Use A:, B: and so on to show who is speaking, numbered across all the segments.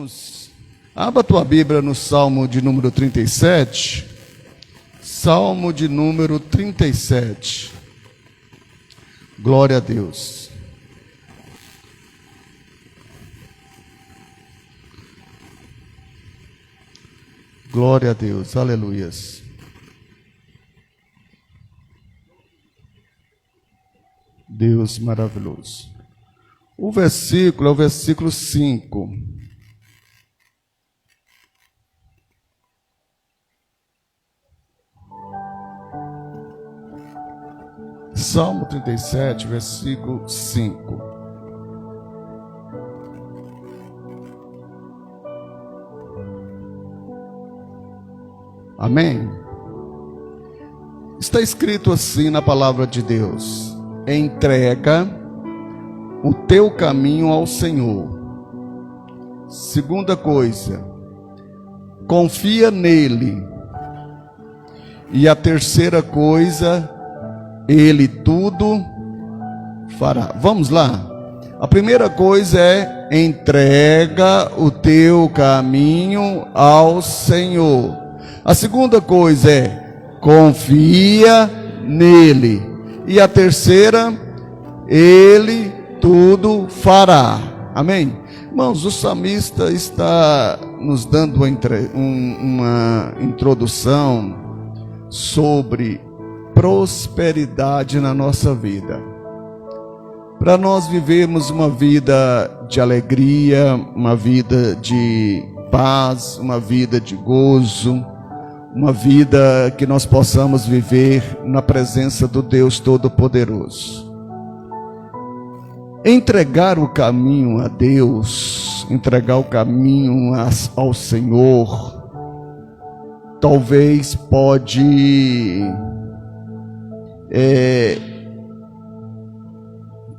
A: Irmãos, abra a tua Bíblia no Salmo de número 37. Salmo de número 37. Glória a Deus. Glória a Deus, aleluias. Deus maravilhoso. O versículo é o versículo 5. Salmo 37, versículo 5. Amém? Está escrito assim na palavra de Deus: entrega o teu caminho ao Senhor. Segunda coisa, confia nele. E a terceira coisa, ele tudo fará. Vamos lá. A primeira coisa é: entrega o teu caminho ao Senhor. A segunda coisa é: confia nele. E a terceira, ele tudo fará. Amém? Irmãos, o salmista está nos dando uma introdução sobre prosperidade na nossa vida. Para nós vivermos uma vida de alegria, uma vida de paz, uma vida de gozo, uma vida que nós possamos viver na presença do Deus Todo-Poderoso. Entregar o caminho a Deus, entregar o caminho ao Senhor, talvez pode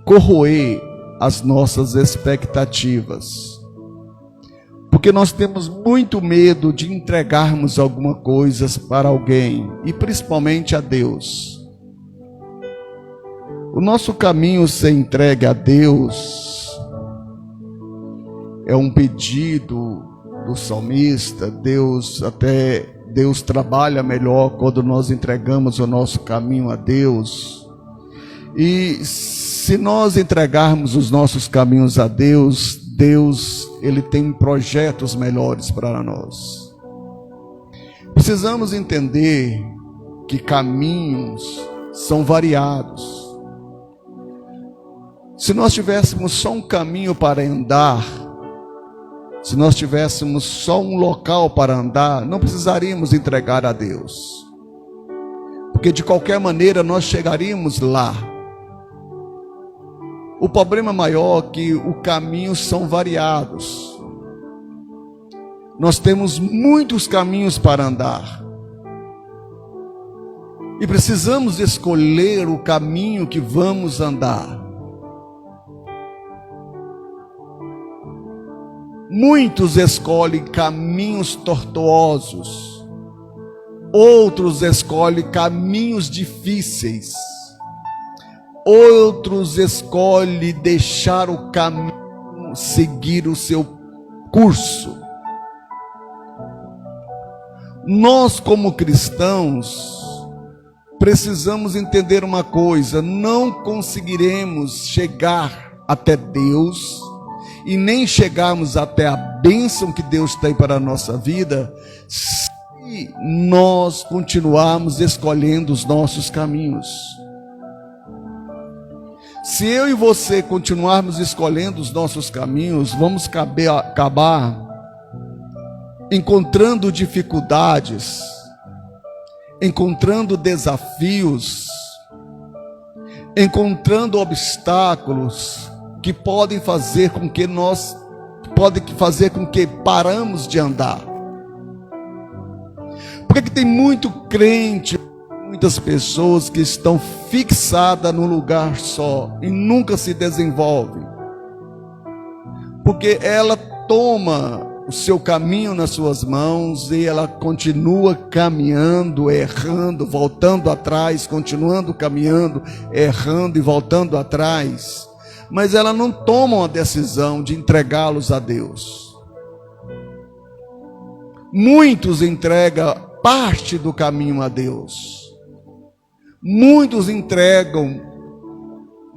A: corroer as nossas expectativas, porque nós temos muito medo de entregarmos alguma coisa para alguém, e principalmente a Deus. O nosso caminho ser entregue a Deus é um pedido do salmista. Deus trabalha melhor quando nós entregamos o nosso caminho a Deus. E se nós entregarmos os nossos caminhos a Deus, Ele tem projetos melhores para nós. Precisamos entender que caminhos são variados. Se nós tivéssemos só um caminho para andar, se nós tivéssemos só um local para andar, não precisaríamos entregar a Deus, porque de qualquer maneira nós chegaríamos lá. O problema maior é que os caminhos são variados. Nós temos muitos caminhos para andar, e precisamos escolher o caminho que vamos andar. Muitos escolhem caminhos tortuosos, outros escolhem caminhos difíceis, outros escolhem deixar o caminho, seguir o seu curso. Nós, como cristãos, precisamos entender uma coisa: não conseguiremos chegar até Deus e nem chegarmos até a bênção que Deus tem para a nossa vida, se nós continuarmos escolhendo os nossos caminhos. Se eu e você continuarmos escolhendo os nossos caminhos, vamos acabar encontrando dificuldades, encontrando desafios, encontrando obstáculos que podem fazer com que paramos de andar. Porque que tem muito crente, muitas pessoas que estão fixadas num lugar só e nunca se desenvolvem, porque ela toma o seu caminho nas suas mãos e ela continua caminhando, errando, voltando atrás, continuando caminhando, errando e voltando atrás. Mas ela não toma uma decisão de entregá-los a Deus. Muitos entregam parte do caminho a Deus. Muitos entregam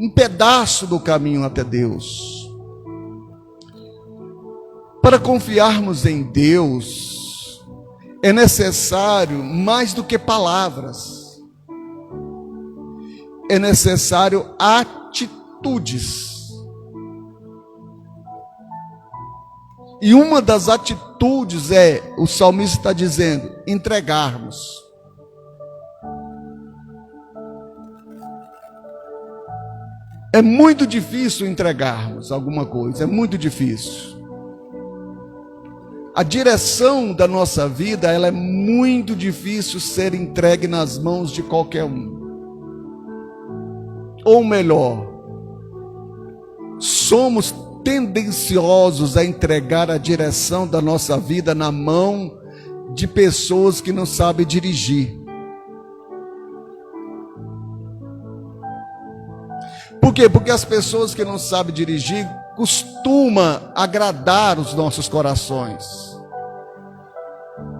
A: um pedaço do caminho até Deus. Para confiarmos em Deus, é necessário mais do que palavras. É necessário atitudes. E uma das atitudes o salmista está dizendo, entregarmos. É muito difícil entregarmos alguma coisa, é muito difícil. A direção da nossa vida, ela é muito difícil ser entregue nas mãos de qualquer um. Ou melhor, somos tendenciosos a entregar a direção da nossa vida na mão de pessoas que não sabem dirigir. Por quê? Porque as pessoas que não sabem dirigir costumam agradar os nossos corações.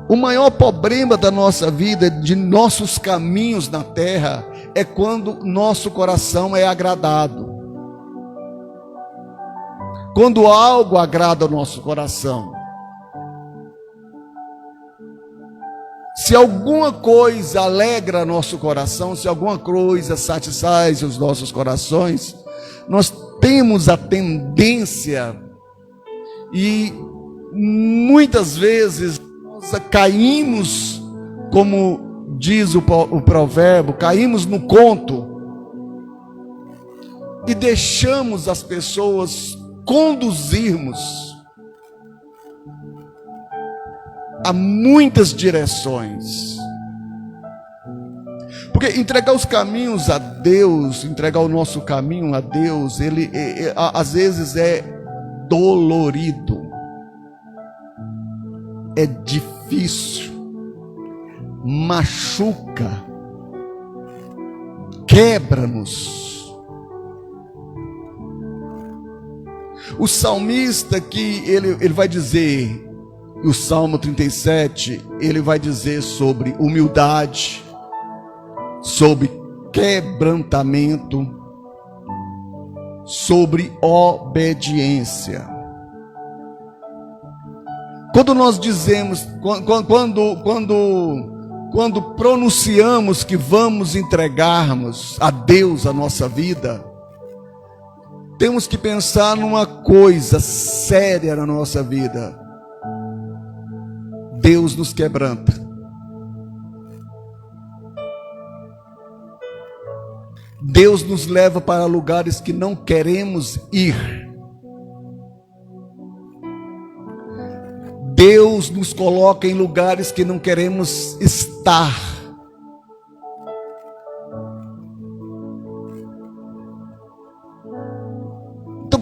A: O maior problema da nossa vida, de nossos caminhos na terra, é quando nosso coração é agradado. Quando algo agrada o nosso coração. Se alguma coisa alegra nosso coração, se alguma coisa satisfaz os nossos corações, nós temos a tendência, e muitas vezes nós caímos, como diz o provérbio, caímos no conto, e deixamos as pessoas conduzirmos a muitas direções. Porque entregar os caminhos a Deus, entregar o nosso caminho a Deus, ele às vezes é dolorido, é difícil, machuca, quebra-nos. O salmista que ele vai dizer, o Salmo 37, ele vai dizer sobre humildade, sobre quebrantamento, sobre obediência. Quando nós dizemos, quando pronunciamos que vamos entregarmos a Deus a nossa vida, temos que pensar numa coisa séria na nossa vida. Deus nos quebranta. Deus nos leva para lugares que não queremos ir. Deus nos coloca em lugares que não queremos estar.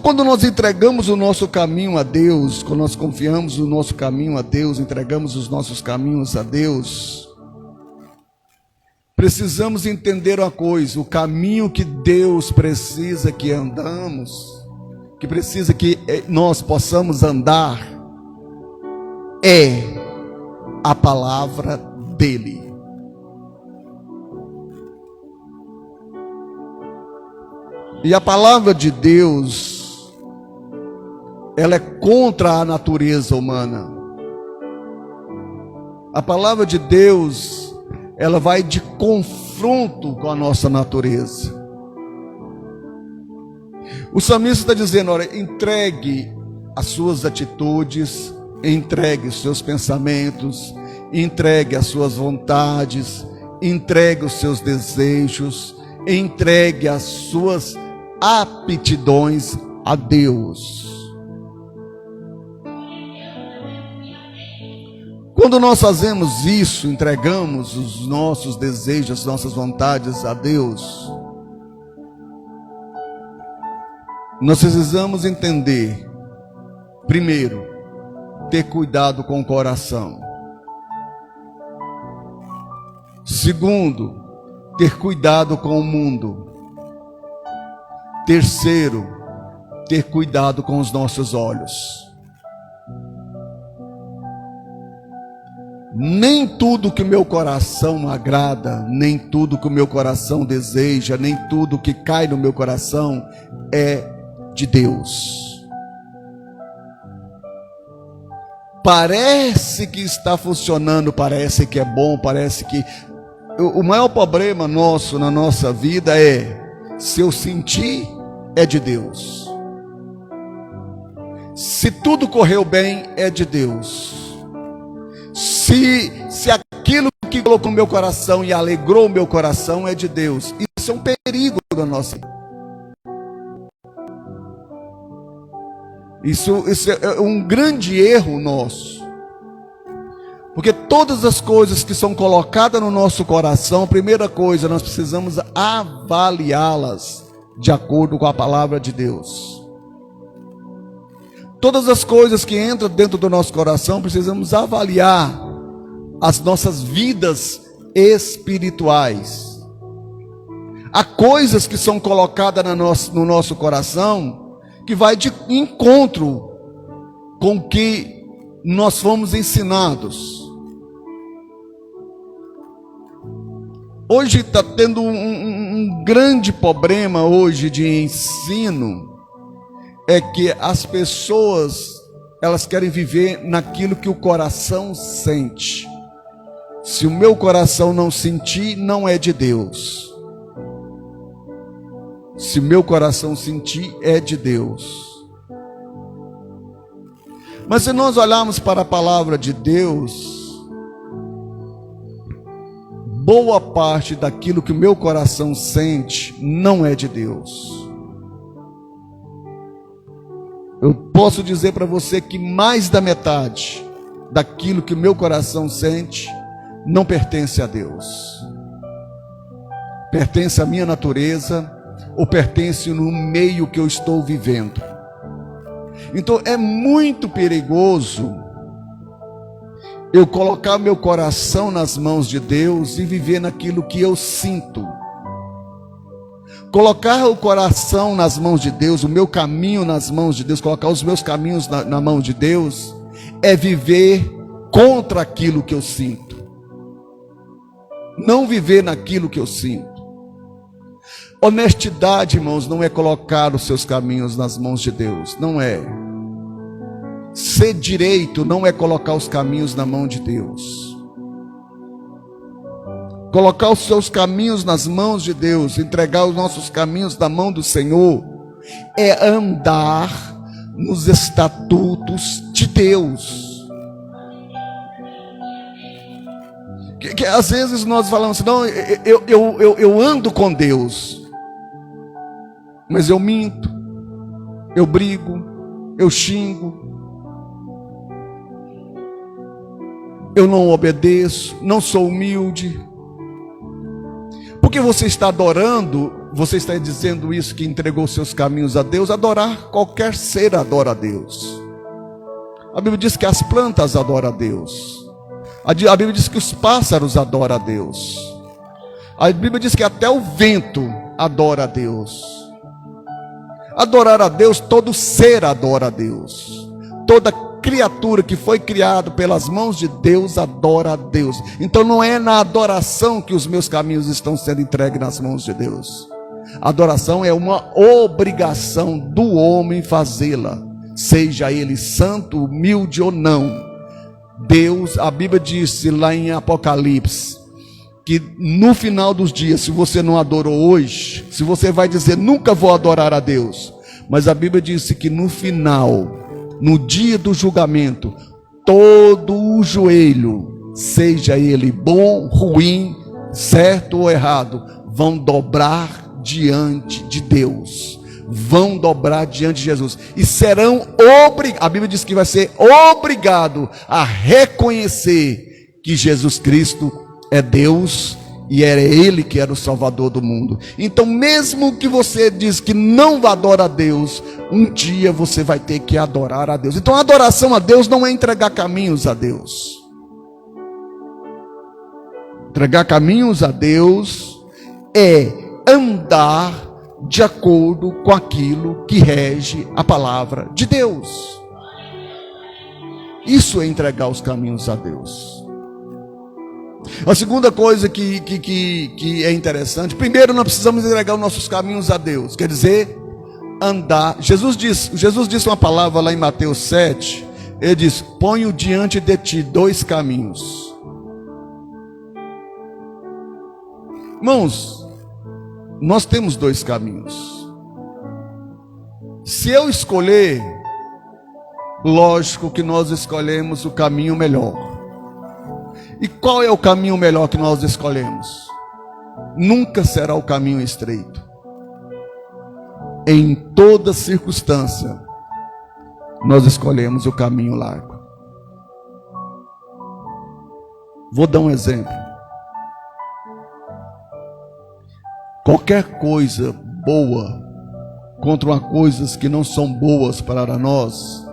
A: Quando nós entregamos o nosso caminho a Deus, quando nós confiamos o nosso caminho a Deus, entregamos os nossos caminhos a Deus, precisamos entender uma coisa: o caminho que Deus precisa que andamos, que precisa que nós possamos andar, é a palavra dele. E a palavra de Deus, ela é contra a natureza humana. A palavra de Deus, ela vai de confronto com a nossa natureza. O salmista está dizendo: olha, entregue as suas atitudes, entregue os seus pensamentos, entregue as suas vontades, entregue os seus desejos, entregue as suas aptidões a Deus. Quando nós fazemos isso, entregamos os nossos desejos, as nossas vontades a Deus, nós precisamos entender, primeiro, ter cuidado com o coração. Segundo, ter cuidado com o mundo. Terceiro, ter cuidado com os nossos olhos. Nem tudo que o meu coração agrada, nem tudo que o meu coração deseja, nem tudo que cai no meu coração é de Deus. Parece que está funcionando, parece que é bom, parece que... O maior problema nosso na nossa vida é: se eu sentir, é de Deus. Se tudo correu bem, é de Deus. Se aquilo que colocou no meu coração e alegrou o meu coração é de Deus. Isso é um perigo da nossa vida. Isso é um grande erro nosso. Porque todas as coisas que são colocadas no nosso coração, primeira coisa, nós precisamos avaliá-las de acordo com a palavra de Deus. Todas as coisas que entram dentro do nosso coração, precisamos avaliar as nossas vidas espirituais. Há coisas que são colocadas no nosso coração que vai de encontro com o que nós fomos ensinados. Hoje está tendo um grande problema hoje de ensino, é que as pessoas, elas querem viver naquilo que o coração sente. Se o meu coração não sentir, não é de Deus. Se o meu coração sentir, é de Deus. Mas se nós olharmos para a palavra de Deus, boa parte daquilo que o meu coração sente não é de Deus. Eu posso dizer para você que mais da metade daquilo que o meu coração sente não pertence a Deus. Pertence à minha natureza, ou pertence no meio que eu estou vivendo. Então é muito perigoso eu colocar meu coração nas mãos de Deus e viver naquilo que eu sinto. Colocar o coração nas mãos de Deus, o meu caminho nas mãos de Deus, colocar os meus caminhos na mão de Deus, é viver contra aquilo que eu sinto. Não viver naquilo que eu sinto. Honestidade, irmãos, não é colocar os seus caminhos nas mãos de Deus, não é. Ser direito não é colocar os caminhos na mão de Deus. Colocar os seus caminhos nas mãos de Deus, entregar os nossos caminhos na mão do Senhor, é andar nos estatutos de Deus. Que às vezes nós falamos assim, não, eu ando com Deus, mas eu minto, eu brigo, eu xingo, eu não obedeço, não sou humilde. Porque você está adorando, você está dizendo isso, que entregou seus caminhos a Deus. Adorar, qualquer ser adora a Deus. A Bíblia diz que as plantas adoram a Deus. A Bíblia diz que os pássaros adoram a Deus. A Bíblia diz que até o vento adora a Deus. Adorar a Deus, todo ser adora a Deus. Toda criatura que foi criada pelas mãos de Deus adora a Deus. Então não é na adoração que os meus caminhos estão sendo entregues nas mãos de Deus. A adoração é uma obrigação do homem fazê-la, seja ele santo, humilde ou não. Deus, a Bíblia disse lá em Apocalipse, que no final dos dias, se você não adorou hoje, se você vai dizer nunca vou adorar a Deus, mas a Bíblia disse que no final, no dia do julgamento, todo o joelho, seja ele bom, ruim, certo ou errado, vão dobrar diante de Deus, vão dobrar diante de Jesus, e serão obrigados, a Bíblia diz que vai ser obrigado a reconhecer que Jesus Cristo é Deus, e era Ele que era o Salvador do mundo. Então mesmo que você diz que não adora a Deus, um dia você vai ter que adorar a Deus. Então a adoração a Deus não é entregar caminhos a Deus. Entregar caminhos a Deus é andar de acordo com aquilo que rege a palavra de Deus. Isso é entregar os caminhos a Deus. A segunda coisa que é interessante, primeiro nós precisamos entregar os nossos caminhos a Deus, quer dizer, andar. Jesus disse uma palavra lá em Mateus 7, ele diz: ponho diante de ti dois caminhos. Irmãos, nós temos dois caminhos. Se eu escolher, lógico que nós escolhemos o caminho melhor. E qual é o caminho melhor que nós escolhemos? Nunca será o caminho estreito. Em toda circunstância, nós escolhemos o caminho largo. Vou dar um exemplo. Qualquer coisa boa contra coisas que não são boas para nós,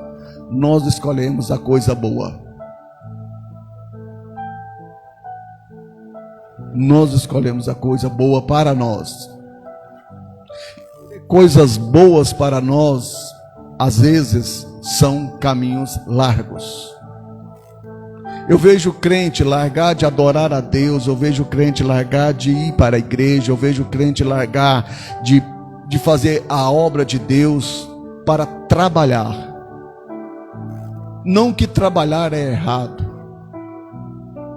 A: nós escolhemos a coisa boa. Nós escolhemos a coisa boa para nós. Coisas boas para nós, às vezes, são caminhos largos. Eu vejo crente largar de adorar a Deus, eu vejo crente largar de ir para a igreja, eu vejo crente largar de fazer a obra de Deus para trabalhar. Não que trabalhar é errado,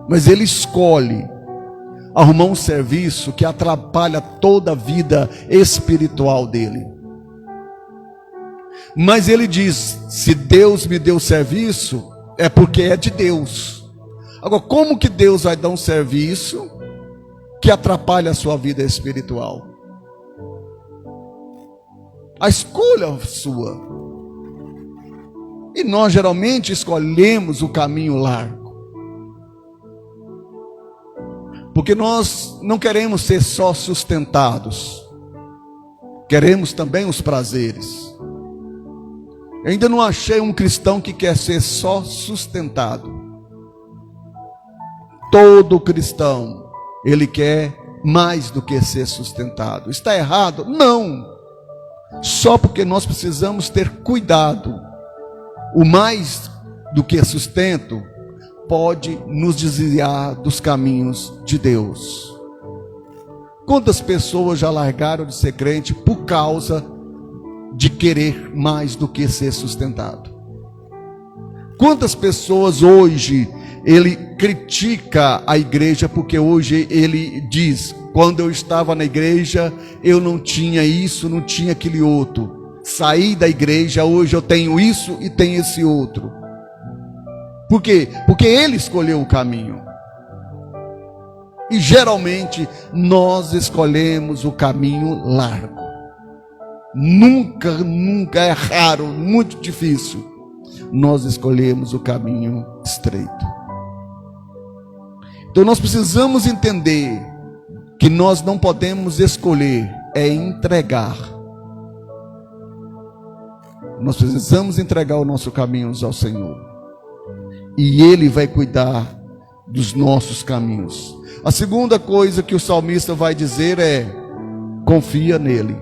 A: mas ele escolhe arrumar um serviço que atrapalha toda a vida espiritual dele. Mas ele diz: se Deus me deu serviço, é porque é de Deus. Agora, como que Deus vai dar um serviço que atrapalha a sua vida espiritual? A escolha é sua. E nós geralmente escolhemos o caminho largo, porque nós não queremos ser só sustentados, queremos também os prazeres. Eu ainda não achei um cristão que quer ser só sustentado. Todo cristão, ele quer mais do que ser sustentado. Está errado? Não. Só porque nós precisamos ter cuidado. O mais do que sustento pode nos desviar dos caminhos de Deus. Quantas pessoas já largaram de ser crente por causa de querer mais do que ser sustentado? Quantas pessoas hoje ele critica a igreja porque hoje ele diz: quando eu estava na igreja eu não tinha isso, não tinha aquele outro. Saí da igreja, hoje eu tenho isso e tenho esse outro. Por quê? Porque ele escolheu o caminho. E geralmente nós escolhemos o caminho largo. Nunca é raro, muito difícil, nós escolhemos o caminho estreito. Então nós precisamos entender que nós não podemos escolher, é entregar. Nós precisamos entregar os nossos caminhos ao Senhor, e Ele vai cuidar dos nossos caminhos. A segunda coisa que o salmista vai dizer é: confia nele.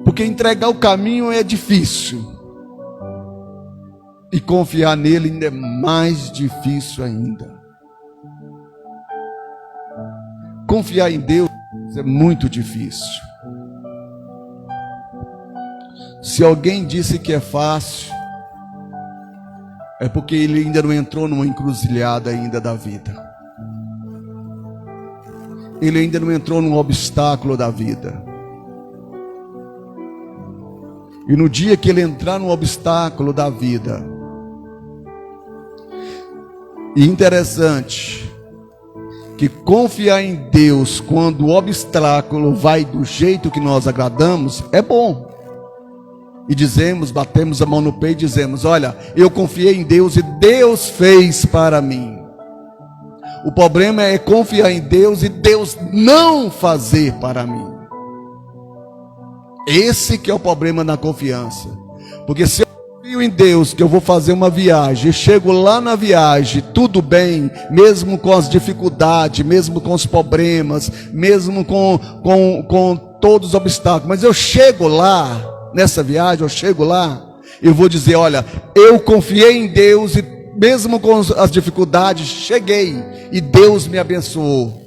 A: Porque entregar o caminho é difícil, e confiar nele ainda é mais difícil ainda. Confiar em Deus é muito difícil. Se alguém disse que é fácil, é porque ele ainda não entrou numa encruzilhada ainda da vida. Ele ainda não entrou num obstáculo da vida. E no dia que ele entrar no obstáculo da vida, e interessante que confiar em Deus quando o obstáculo vai do jeito que nós agradamos é bom. E dizemos, batemos a mão no peito e dizemos: olha, eu confiei em Deus e Deus fez para mim. O problema é confiar em Deus e Deus não fazer para mim. Esse que é o problema na confiança. Porque se eu confio em Deus que eu vou fazer uma viagem, chego lá na viagem, tudo bem, mesmo com as dificuldades, mesmo com os problemas, mesmo com todos os obstáculos, mas eu chego lá, nessa viagem, eu chego lá, eu vou dizer: olha, eu confiei em Deus e mesmo com as dificuldades, cheguei e Deus me abençoou.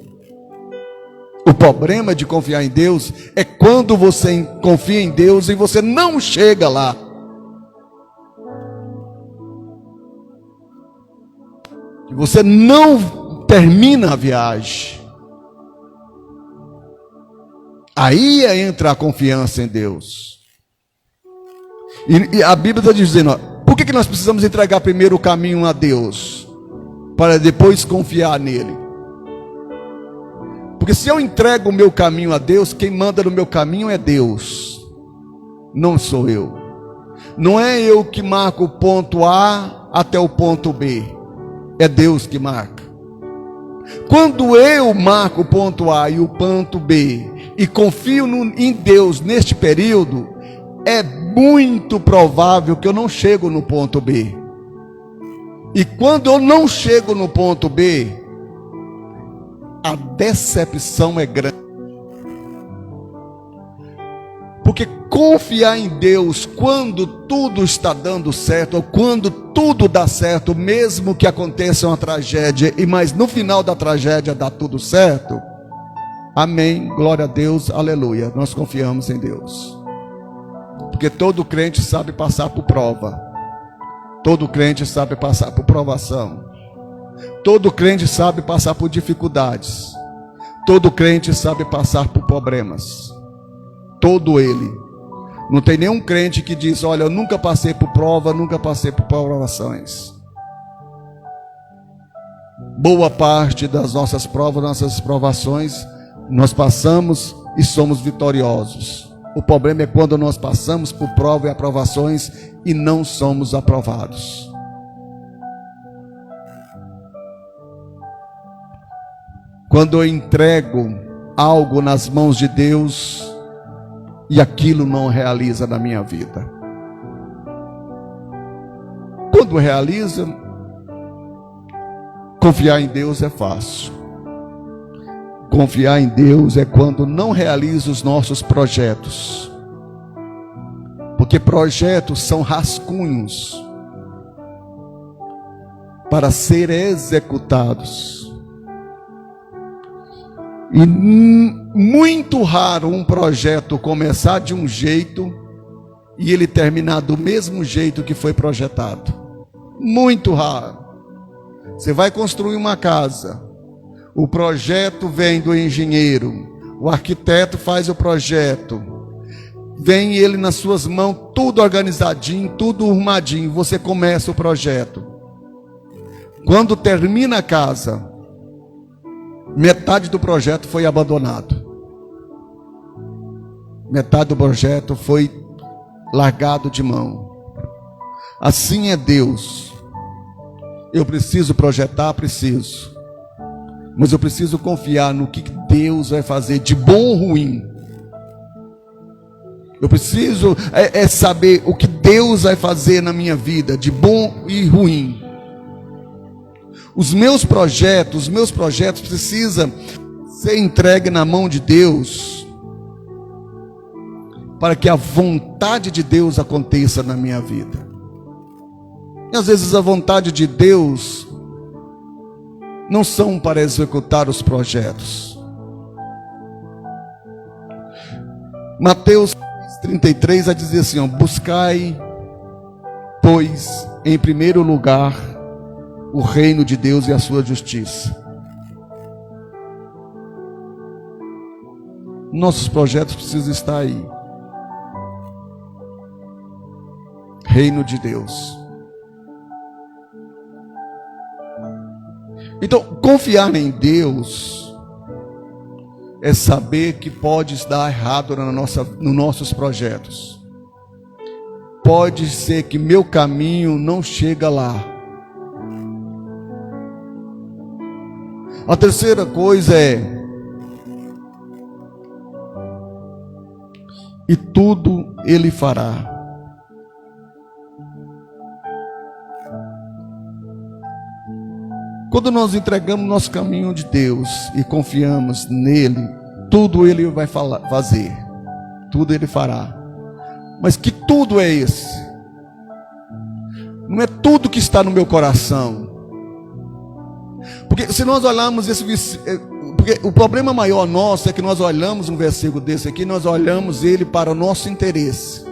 A: O problema de confiar em Deus é quando você confia em Deus e você não chega lá. E você não termina a viagem. Aí entra a confiança em Deus. E a Bíblia está dizendo, ó, por que nós precisamos entregar primeiro o caminho a Deus? Para depois confiar nele. Porque se eu entrego o meu caminho a Deus, quem manda no meu caminho é Deus. Não sou eu. Não é eu que marco o ponto A até o ponto B. É Deus que marca. Quando eu marco o ponto A e o ponto B e confio em Deus neste período, é muito provável que eu não chego no ponto B. E quando eu não chego no ponto B, a decepção é grande. Porque confiar em Deus quando tudo está dando certo, ou quando tudo dá certo, mesmo que aconteça uma tragédia, mas no final da tragédia dá tudo certo, amém, glória a Deus, aleluia, nós confiamos em Deus. Porque todo crente sabe passar por prova, todo crente sabe passar por provação, todo crente sabe passar por dificuldades, todo crente sabe passar por problemas, todo ele. Não tem nenhum crente que diz, olha, eu nunca passei por prova, nunca passei por provações. Boa parte das nossas provas, nossas provações, nós passamos e somos vitoriosos. O problema é quando nós passamos por provas e aprovações e não somos aprovados. Quando eu entrego algo nas mãos de Deus e aquilo não realiza na minha vida. Quando realiza, confiar em Deus é fácil. Confiar em Deus é quando não realiza os nossos projetos. Porque projetos são rascunhos para serem executados. E muito raro um projeto começar de um jeito e ele terminar do mesmo jeito que foi projetado. Muito raro. Você vai construir uma casa, o projeto vem do engenheiro, o arquiteto faz o projeto, vem ele nas suas mãos, tudo organizadinho, tudo arrumadinho, você começa o projeto. Quando termina a casa, metade do projeto foi abandonado. Metade do projeto foi largado de mão. Assim é Deus. Eu preciso projetar, preciso. Mas eu preciso confiar no que Deus vai fazer de bom ou ruim. Eu preciso saber o que Deus vai fazer na minha vida, de bom e ruim. Os meus projetos precisam ser entregues na mão de Deus, para que a vontade de Deus aconteça na minha vida. E às vezes a vontade de Deus não são para executar os projetos. Mateus 33 vai dizer assim, ó, buscai, pois, em primeiro lugar, o reino de Deus e a sua justiça. Nossos projetos precisam estar aí. Reino de Deus. Então, confiar em Deus é saber que pode dar errado nos nossos projetos. Pode ser que meu caminho não chega lá. A terceira coisa é, e tudo Ele fará. Quando nós entregamos nosso caminho de Deus e confiamos nele, tudo Ele vai fazer, tudo Ele fará. Mas que tudo é esse? não é tudo que está no meu coração. Porque se nós olharmos porque o problema maior nosso é que nós olhamos um versículo desse aqui, nós olhamos ele para o nosso interesse.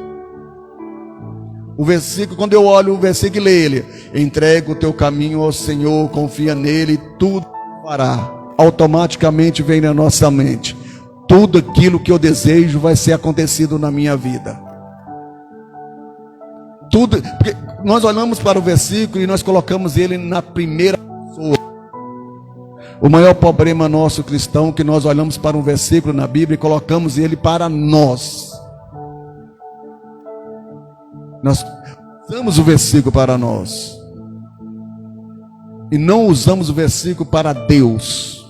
A: O versículo, quando eu olho o versículo e leio ele: entrega o teu caminho ao Senhor, confia nele, tudo fará. Automaticamente vem na nossa mente: tudo aquilo que eu desejo vai ser acontecido na minha vida. Tudo, porque nós olhamos para o versículo e nós colocamos ele na primeira pessoa. O maior problema nosso cristão é que nós olhamos para um versículo na Bíblia e colocamos ele para nós. Nós usamos o versículo para nós e não usamos o versículo para Deus.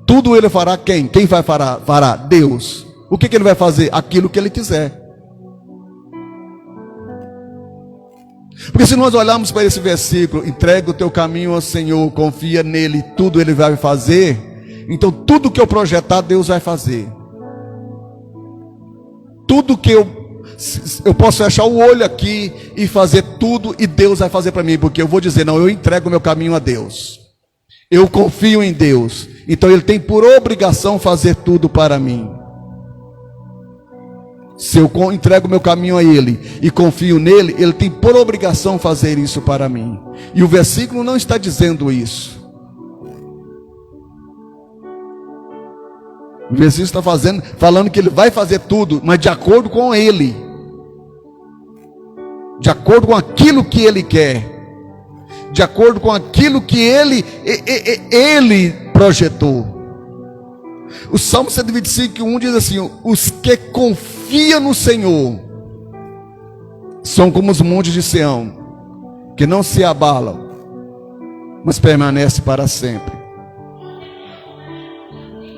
A: Tudo ele fará quem? Quem vai fará? Deus. O que ele vai fazer? Aquilo que ele quiser. Porque se nós olharmos para esse versículo: entrega o teu caminho ao Senhor, confia nele, tudo ele vai fazer. Então tudo que eu projetar, Deus vai fazer. Tudo que eu posso fechar o olho aqui e fazer tudo, e Deus vai fazer para mim, porque eu vou dizer: não, eu entrego o meu caminho a Deus, eu confio em Deus, então Ele tem por obrigação fazer tudo para mim. Se eu entrego o meu caminho a Ele e confio nele, Ele tem por obrigação fazer isso para mim. E o versículo não está dizendo isso. O versículo está falando que Ele vai fazer tudo, mas de acordo com Ele, de acordo com aquilo que Ele quer, de acordo com aquilo que Ele projetou. O Salmo 125:1 diz assim: os que confiam no Senhor são como os montes de Sião, que não se abalam, mas permanecem para sempre.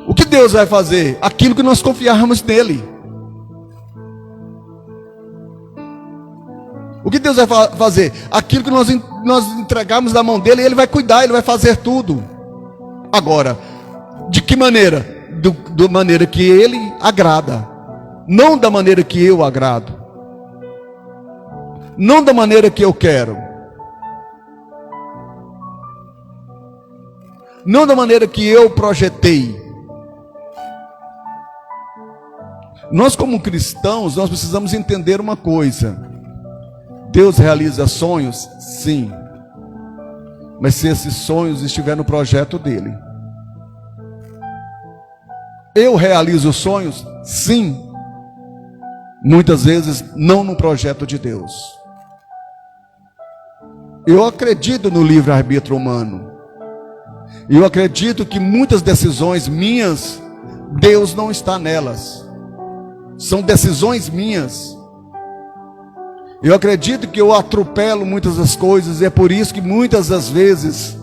A: O que Deus vai fazer? Aquilo que nós confiarmos nele. O que Deus vai fazer? Aquilo que nós entregarmos na mão dele, ele vai cuidar, ele vai fazer tudo. Agora, de que maneira? Da maneira que ele agrada, não da maneira que eu agrado, não da maneira que eu quero, não da maneira que eu projetei. Nós, como cristãos, nós precisamos entender uma coisa: Deus realiza sonhos, sim, mas se esses sonhos estiverem no projeto dele. Eu realizo sonhos, sim, muitas vezes não no projeto de Deus. Eu acredito no livre-arbítrio humano. Eu acredito que muitas decisões minhas, Deus não está nelas. São decisões minhas. Eu acredito que eu atropelo muitas das coisas, e é por isso que muitas das vezes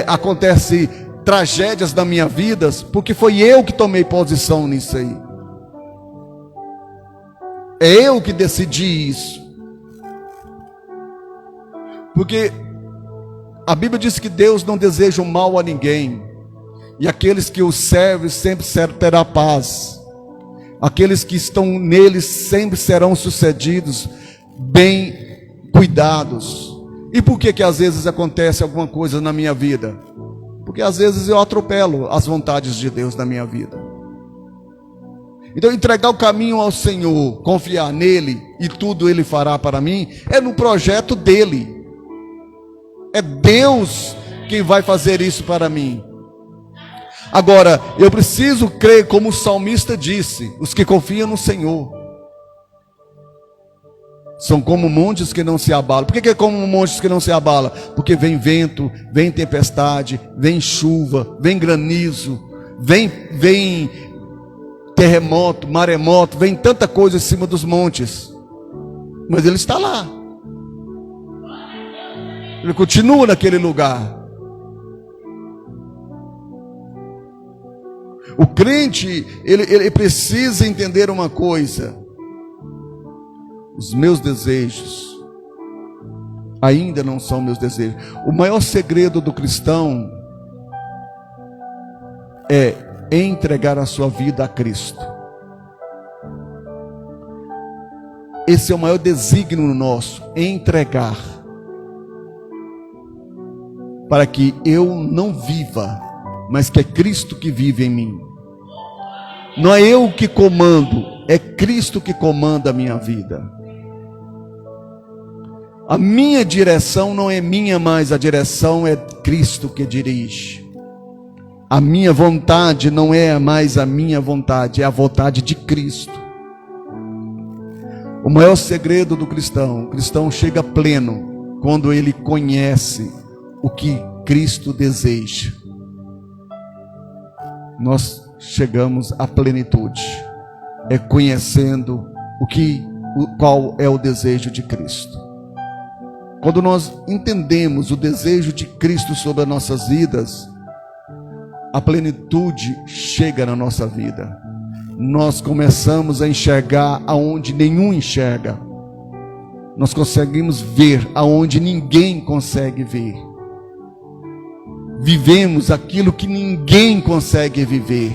A: acontece tragédias na minha vida, porque foi eu que tomei posição nisso aí. É eu que decidi isso. Porque a Bíblia diz que Deus não deseja o mal a ninguém, e aqueles que o servem sempre terá paz. Aqueles que estão nele sempre serão sucedidos, bem cuidados. E por que às vezes acontece alguma coisa na minha vida? Porque às vezes eu atropelo as vontades de Deus na minha vida. Então entregar o caminho ao Senhor, confiar nele e tudo ele fará para mim, é no projeto dele. É Deus quem vai fazer isso para mim. Agora, eu preciso crer como o salmista disse: os que confiam no Senhor são como montes que não se abalam. Por que é como montes que não se abalam? Porque vem vento, vem tempestade, vem chuva, vem granizo, vem terremoto, maremoto, vem tanta coisa em cima dos montes, mas ele está lá, ele continua naquele lugar. O crente, ele precisa entender uma coisa: os meus desejos ainda não são meus desejos. O maior segredo do cristão é entregar a sua vida a Cristo. esse é o maior desígnio nosso, entregar. Para que eu não viva, mas que é Cristo que vive em mim. Não é eu que comando, é Cristo que comanda a minha vida. A minha direção não é minha mais, a direção é Cristo que dirige. A minha vontade não é mais a minha vontade, é a vontade de Cristo. O maior segredo do cristão, o cristão chega pleno quando ele conhece o que Cristo deseja. Nós chegamos à plenitude, é conhecendo qual é o desejo de Cristo. Quando nós entendemos o desejo de Cristo sobre as nossas vidas, a plenitude chega na nossa vida. Nós começamos a enxergar aonde nenhum enxerga. Nós conseguimos ver aonde ninguém consegue ver. Vivemos aquilo que ninguém consegue viver.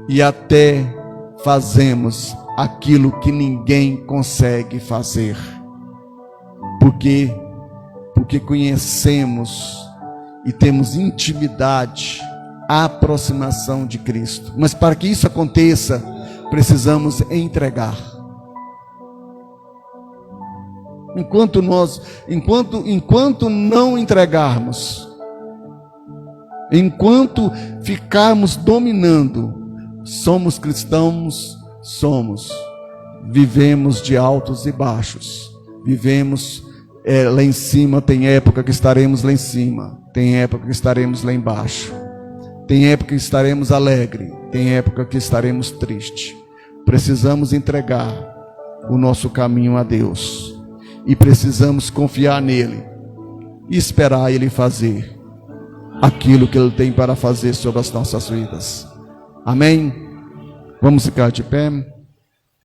A: E até fazemos aquilo que ninguém consegue fazer. Por quê? Porque conhecemos e temos intimidade, aproximação de Cristo. Mas para que isso aconteça, precisamos entregar. Enquanto não entregarmos, enquanto ficarmos dominando, somos cristãos, vivemos de altos e baixos, vivemos lá em cima. Tem época que estaremos lá em cima, tem época que estaremos lá embaixo, tem época que estaremos alegres, tem época que estaremos tristes. Precisamos entregar o nosso caminho a Deus. E precisamos confiar nele e esperar ele fazer aquilo que ele tem para fazer sobre as nossas vidas. Amém? Vamos ficar de pé.